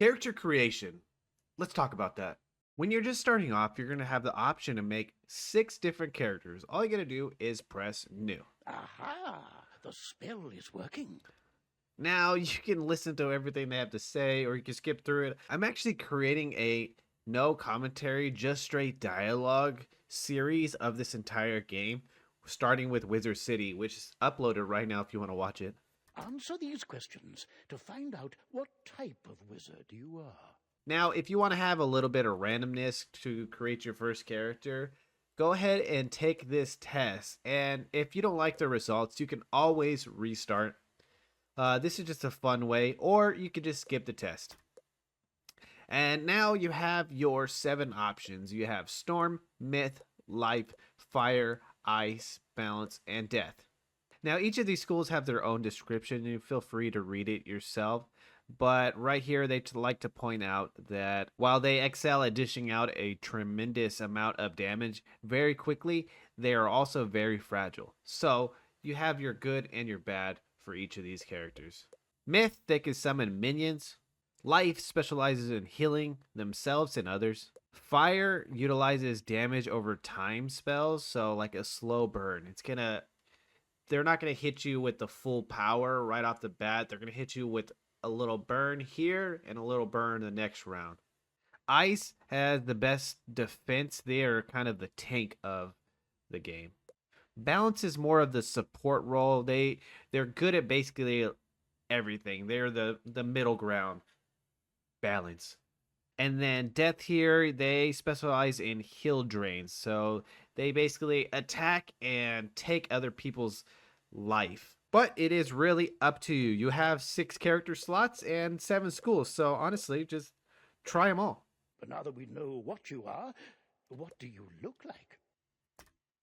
Character creation. Let's talk about that. When you're just starting off, you're going to have the option to make 6 different characters. All you got to do is press new. Aha! The spell is working. Now, you can listen to everything they have to say, or you can skip through it. I'm actually creating a no commentary, just straight dialogue series of this entire game, starting with Wizard City, which is uploaded right now if you want to watch it. Answer these questions to find out what type of wizard you are. Now, if you want to have a little bit of randomness to create your first character, go ahead and take this test. And if you don't like the results, you can always restart. This is just a fun way, or you could just skip the test. And now you have your 7 options. You have Storm, Myth, Life, Fire, Ice, Balance, and Death. Now, each of these schools have their own description. You feel free to read it yourself. But right here, they like to point out that while they excel at dishing out a tremendous amount of damage very quickly, they are also very fragile. So you have your good and your bad for each of these characters. Myth, they can summon minions. Life specializes in healing themselves and others. Fire utilizes damage over time spells, so like a slow burn. They're not gonna hit you with the full power right off the bat. They're gonna hit you with a little burn here and a little burn the next round. Ice has the best defense. They are kind of the tank of the game. Balance is more of the support role. They're good at basically everything. They're the middle ground. Balance. And then Death here, they specialize in heal drains. So they basically attack and take other people's life. But it is really up to you. You have 6 character slots and 7 schools. So honestly, just try them all. But now that we know what you are, what do you look like?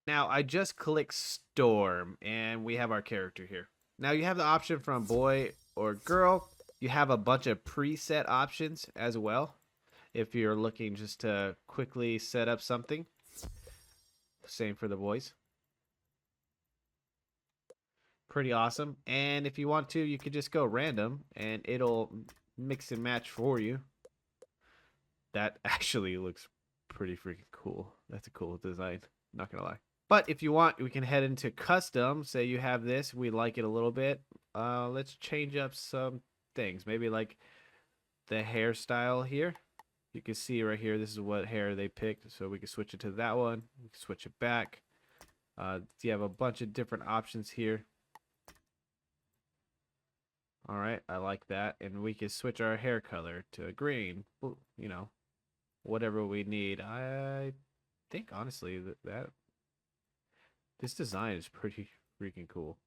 Now, I just click Storm, and we have our character here. Now, you have the option from boy or girl. You have a bunch of preset options as well, if you're looking just to quickly set up something. Same for the boys. Pretty awesome. And if you want to, you could just go random, and it'll mix and match for you. That actually looks pretty freaking cool. That's a cool design, not gonna lie. But if you want, we can head into custom. Say you have this, we like it a little bit. Let's change up some things. Maybe like the hairstyle here. You can see right here, this is what hair they picked. So we can switch it to that one. We can switch it back. You have a bunch of different options here. All right, I like that. And we can switch our hair color to a green, you know, whatever we need. I think honestly that this design is pretty freaking cool.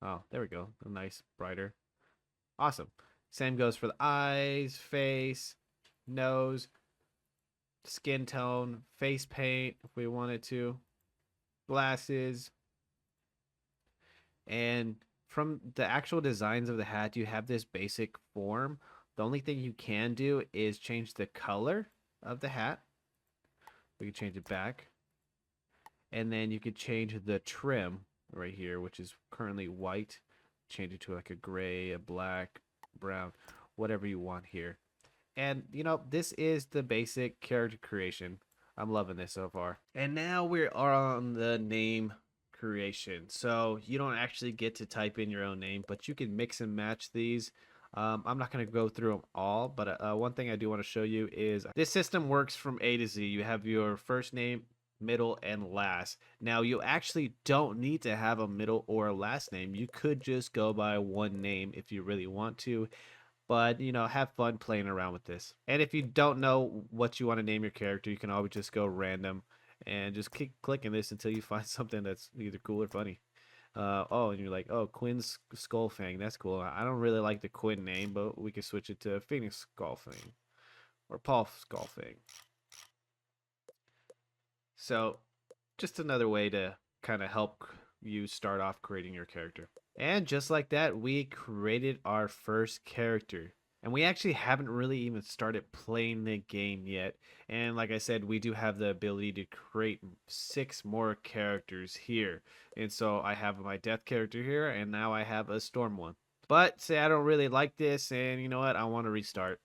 Oh, there we go. A nice, brighter. Awesome. Same goes for the eyes, face, nose, skin tone, face paint if we wanted to, glasses. And from the actual designs of the hat, you have this basic form. The only thing you can do is change the color of the hat. We can change it back. And then you could change the trim right here, which is currently white. Change it to like a gray, a black, brown, whatever you want here. And, you know, this is the basic character creation. I'm loving this so far. And now we are on the name creation. So you don't actually get to type in your own name, but you can mix and match these. I'm not going to go through them all, but one thing I do want to show you is this system works from A to Z. You have your first name, middle, and last. Now, you actually don't need to have a middle or a last name. You could just go by one name if you really want to, but, you know, have fun playing around with this. And if you don't know what you want to name your character, you can always just go random and just keep clicking this until you find something that's either cool or funny. Oh, and you're like, oh, Quinn's Skullfang. That's cool. I don't really like the Quinn name, but we can switch it to Phoenix Skullfang or Paul Skullfang. So just another way to kind of help you start off creating your character. And just like that, we created our first character. And we actually haven't really even started playing the game yet. And like I said, we do have the ability to create 6 more characters here. And so I have my death character here, and now I have a storm one. But say I don't really like this, and you know what? I want to restart.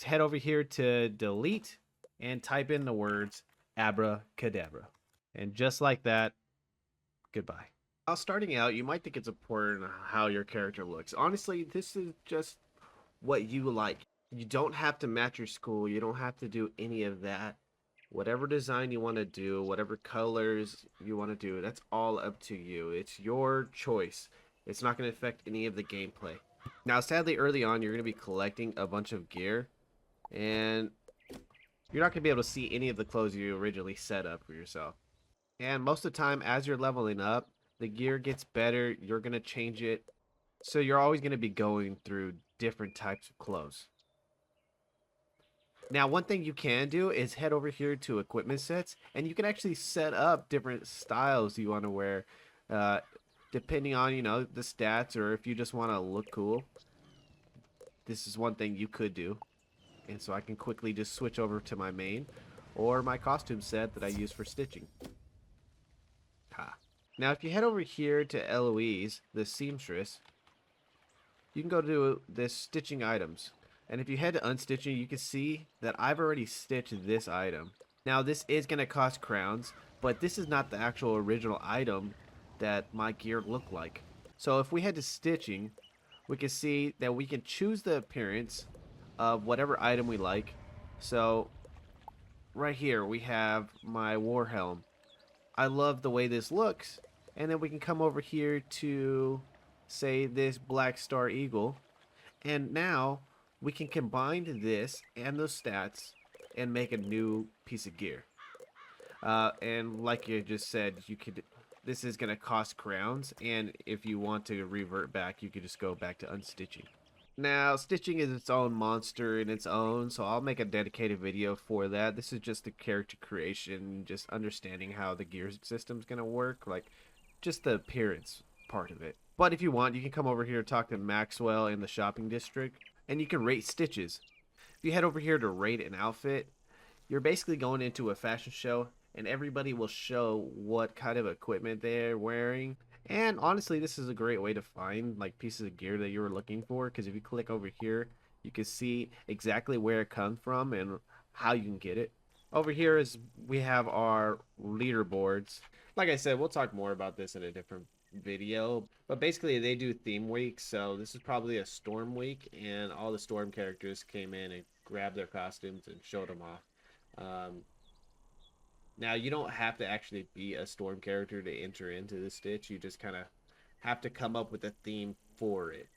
head over here to delete and type in the words abracadabra. And just like that, goodbye. While starting out, you might think it's important how your character looks. Honestly, this is just what you like. You don't have to match your school. You don't have to do any of that. Whatever design you want to do, whatever colors you want to do, that's all up to you. It's your choice. It's not going to affect any of the gameplay. Now, sadly, early on, you're going to be collecting a bunch of gear, and you're not going to be able to see any of the clothes you originally set up for yourself. And most of the time, as you're leveling up, the gear gets better. You're going to change it. So you're always going to be going through different types of clothes. Now, one thing you can do is head over here to equipment sets, and you can actually set up different styles you want to wear, uh, depending on, the stats, or if you just want to look cool. This is one thing you could do. And so I can quickly just switch over to my main or my costume set that I use for stitching. Ha. Now, if you head over here to Eloise, the seamstress, you can go to this stitching items. And if you head to unstitching, you can see that I've already stitched this item. Now, this is going to cost crowns, but this is not the actual original item that my gear looked like. So if we head to stitching, we can see that we can choose the appearance of whatever item we like. So right here we have my war helm. I love the way this looks. And then we can come over here to, say, this black star eagle. And now we can combine this and those stats and make a new piece of gear. And like you just said, this is going to cost crowns. And if you want to revert back, you could just go back to unstitching. Now, stitching is its own monster in its own, so I'll make a dedicated video for that. This is just the character creation, just understanding how the gear system's going to work, like just the appearance part of it. But if you want, you can come over here and talk to Maxwell in the shopping district, and you can rate stitches. If you head over here to rate an outfit, you're basically going into a fashion show, and everybody will show what kind of equipment they're wearing. And honestly, this is a great way to find like pieces of gear that you were looking for, because if you click over here, you can see exactly where it comes from and how you can get it. Over here is we have our leaderboards. Like I said, we'll talk more about this in a different video, but basically they do theme weeks. So this is probably a storm week, and all the storm characters came in and grabbed their costumes and showed them off. Now, you don't have to actually be a storm character to enter into the stitch. You just kind of have to come up with a theme for it,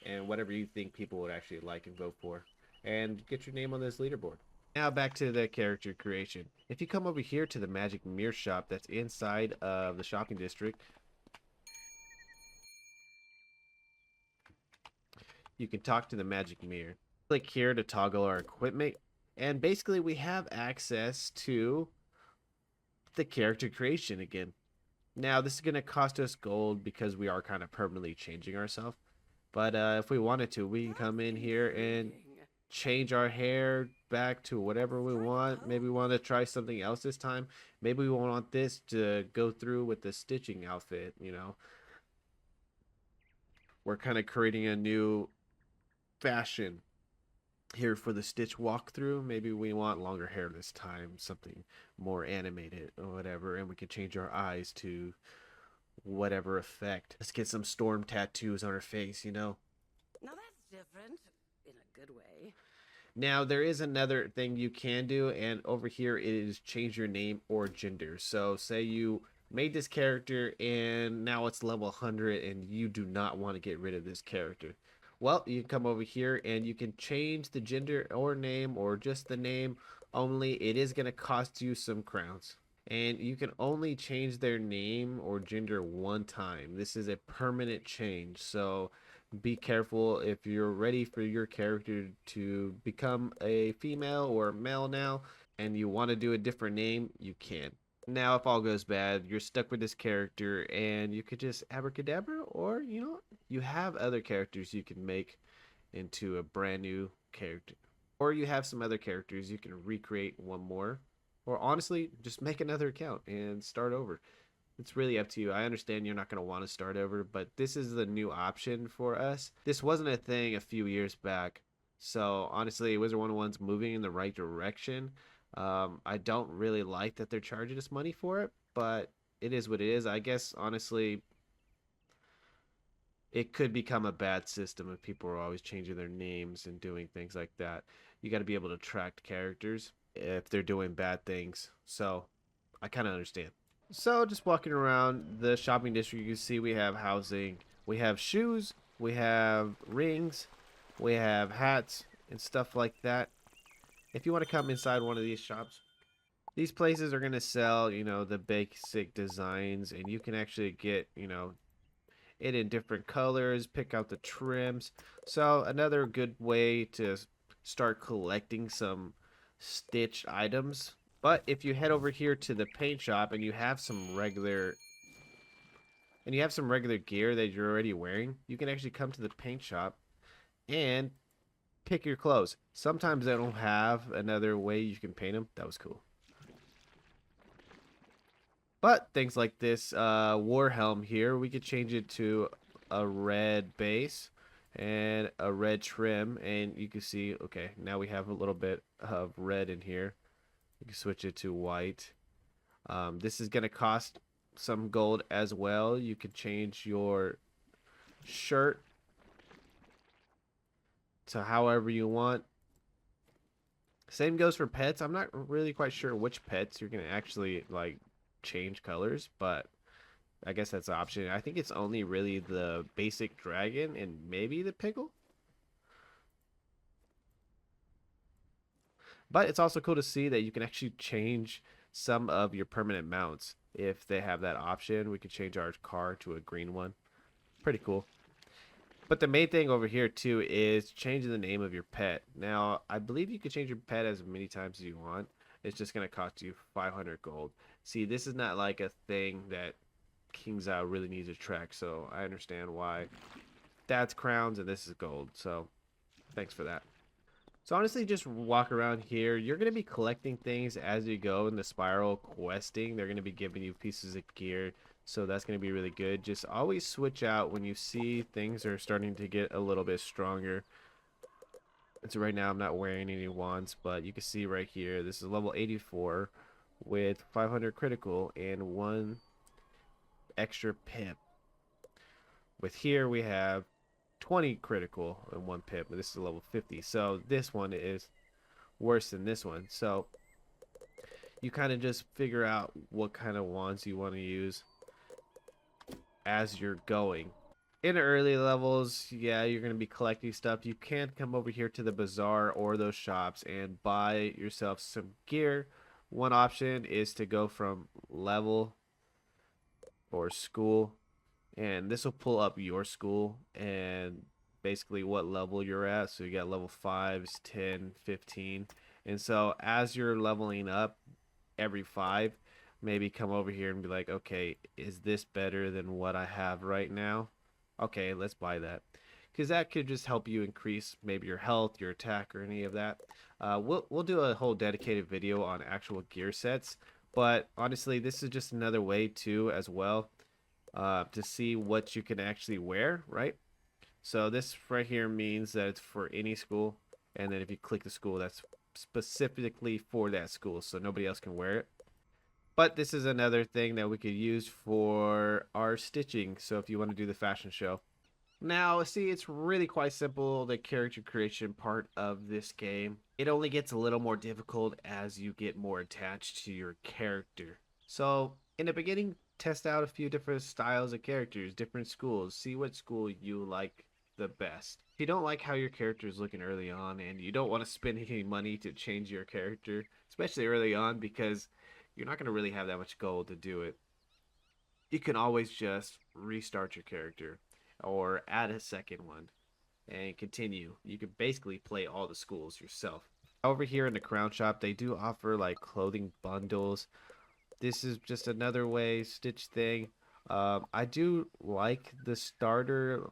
and whatever you think people would actually like and vote for, and get your name on this leaderboard. Now back to the character creation. If you come over here to the magic mirror shop that's inside of the shopping district, you can talk to the magic mirror. Click here to toggle our equipment, and basically we have access to the character creation again. Now, this is going to cost us gold because we are kind of permanently changing ourselves. But if we wanted to, we can come in here and change our hair back to whatever we want. Maybe we want to try something else this time. Maybe we want this to go through with the stitching outfit, We're kind of creating a new fashion here for the stitch walkthrough. Maybe we want longer hair this time, something more animated or whatever, and we can change our eyes to whatever effect. Let's get some storm tattoos on our face, Now that's different, in a good way. Now, there is another thing you can do, and over here it is change your name or gender. So say you made this character and now it's level 100 and you do not want to get rid of this character. Well, you can come over here and you can change the gender or name, or just the name only. It is going to cost you some crowns. And you can only change their name or gender one time. This is a permanent change. So be careful. If you're ready for your character to become a female or male now, and you want to do a different name, you can. Now, if all goes bad, you're stuck with this character, and you could just abracadabra, or you have other characters you can make into a brand new character, or you have some other characters you can recreate one more, or honestly just make another account and start over. It's really up to you. I understand you're not going to want to start over, but this is the new option for us. This wasn't a thing a few years back. So honestly, Wizard101's moving in the right direction. I don't really like that they're charging us money for it, but it is what it is. I guess honestly, it could become a bad system if people are always changing their names and doing things like that. You got to be able to attract characters if they're doing bad things. So I kind of understand. So just walking around the shopping district, you can see we have housing, we have shoes, we have rings, we have hats and stuff like that. If you want to come inside one of these shops, these places are going to sell, the basic designs, and you can actually get, it in different colors, pick out the trims. So another good way to start collecting some stitched items. But if you head over here to the paint shop and you have some regular gear that you're already wearing, you can actually come to the paint shop and pick your clothes. Sometimes they don't have another way you can paint them. That was cool. But things like this war helm here, we could change it to a red base and a red trim, and you can see, okay, now we have a little bit of red in here. You can switch it to white. This is going to cost some gold as well. You can change your shirt to however you want. Same goes for pets. I'm not really quite sure which pets you're going to actually like change colors, but I guess that's an option. I think it's only really the basic dragon and maybe the pickle. But it's also cool to see that you can actually change some of your permanent mounts. If they have that option, we could change our car to a green one. Pretty cool. But the main thing over here too is changing the name of your pet. Now, I believe you can change your pet as many times as you want. It's just going to cost you 500 gold. See, this is not like a thing that King's Out really needs to track, so I understand why that's crowns and this is gold. So, thanks for that. So honestly, just walk around here. You're going to be collecting things as you go in the spiral questing. They're going to be giving you pieces of gear. So that's going to be really good. Just always switch out when you see things are starting to get a little bit stronger. And so right now I'm not wearing any wands, but you can see right here, this is level 84 with 500 critical and 1 extra pip. With here we have 20 critical and 1 pip, but this is level 50. So this one is worse than this one. So you kind of just figure out what kind of wands you want to use as you're going. In early levels, yeah, you're going to be collecting stuff. You can come over here to the bazaar or those shops and buy yourself some gear. One option is to go from level or school, and this will pull up your school and basically what level you're at. So you got level 5s, 10, 15. And so as you're leveling up every 5, maybe come over here and be like, okay, is this better than what I have right now? Okay, let's buy that. Because that could just help you increase maybe your health, your attack, or any of that. We'll do a whole dedicated video on actual gear sets. But honestly, this is just another way too as well to see what you can actually wear, right? So this right here means that it's for any school. And then if you click the school, that's specifically for that school. So nobody else can wear it. But this is another thing that we could use for our stitching. So if you want to do the fashion show. Now, see, it's really quite simple, the character creation part of this game. It only gets a little more difficult as you get more attached to your character. So in the beginning, test out a few different styles of characters, different schools. See what school you like the best. If you don't like how your character is looking early on and you don't want to spend any money to change your character, especially early on because you're not going to really have that much gold to do it. You can always just restart your character or add a second one and continue. You can basically play all the schools yourself. Over here in the crown shop, they do offer like clothing bundles. This is just another way stitch thing. I do like the starter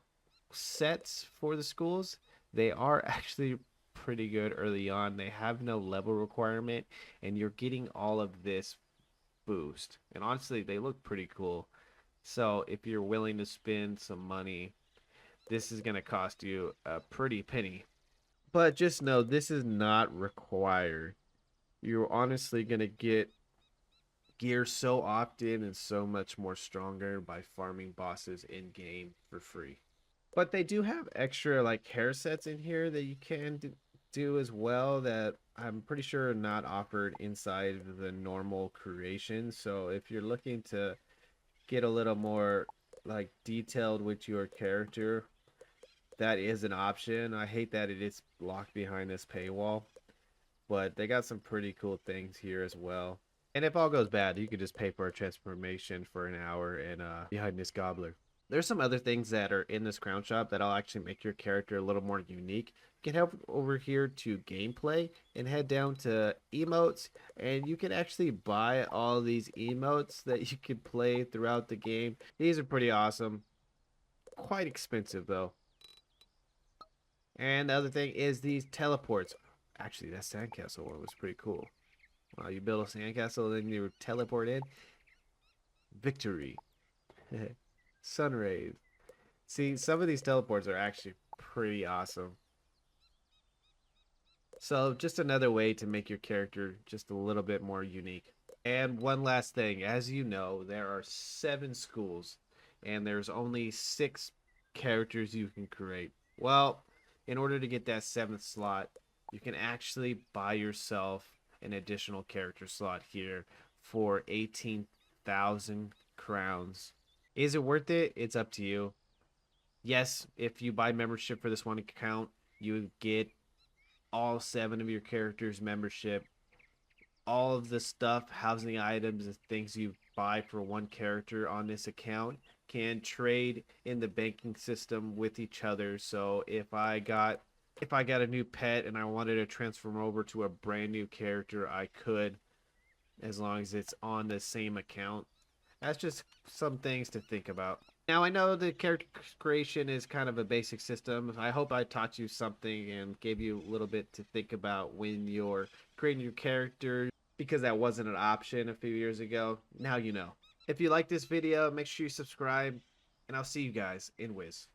sets for the schools. They are actually pretty good early on. They have no level requirement, and you're getting all of this boost. And honestly, they look pretty cool. So if you're willing to spend some money, this is going to cost you a pretty penny. But just know this is not required. You're honestly going to get gear so often and so much more stronger by farming bosses in game for free. But they do have extra like hair sets in here that you can do as well that I'm pretty sure are not offered inside of the normal creation. So if you're looking to get a little more like detailed with your character, that is an option. I hate that it is locked behind this paywall, but they got some pretty cool things here as well. And if all goes bad, you could just pay for a transformation for an hour and behind this gobbler. There's some other things that are in this crown shop that'll actually make your character a little more unique. You can head over here to gameplay and head down to emotes, and you can actually buy all these emotes that you can play throughout the game. These are pretty awesome. Quite expensive though. And the other thing is these teleports. Actually, that sandcastle one was pretty cool. Wow, you build a sandcastle, then you teleport in. Victory. Sun rays. See, some of these teleports are actually pretty awesome. So, just another way to make your character just a little bit more unique. And one last thing, as you know, there are 7 schools, and there's only 6 characters you can create. Well, in order to get that 7th slot, you can actually buy yourself an additional character slot here for 18,000 crowns. Is it worth it? It's up to you. Yes, if you buy membership for this one account, you get all 7 of your characters' membership, all of the stuff, housing items, and things you buy for one character on this account can trade in the banking system with each other. So if I got a new pet and I wanted to transform over to a brand new character, I could, as long as it's on the same account. That's just some things to think about. Now, I know the character creation is kind of a basic system. I hope I taught you something and gave you a little bit to think about when you're creating your character, because that wasn't an option a few years ago. Now you know. If you like this video, make sure you subscribe, and I'll see you guys in Wiz.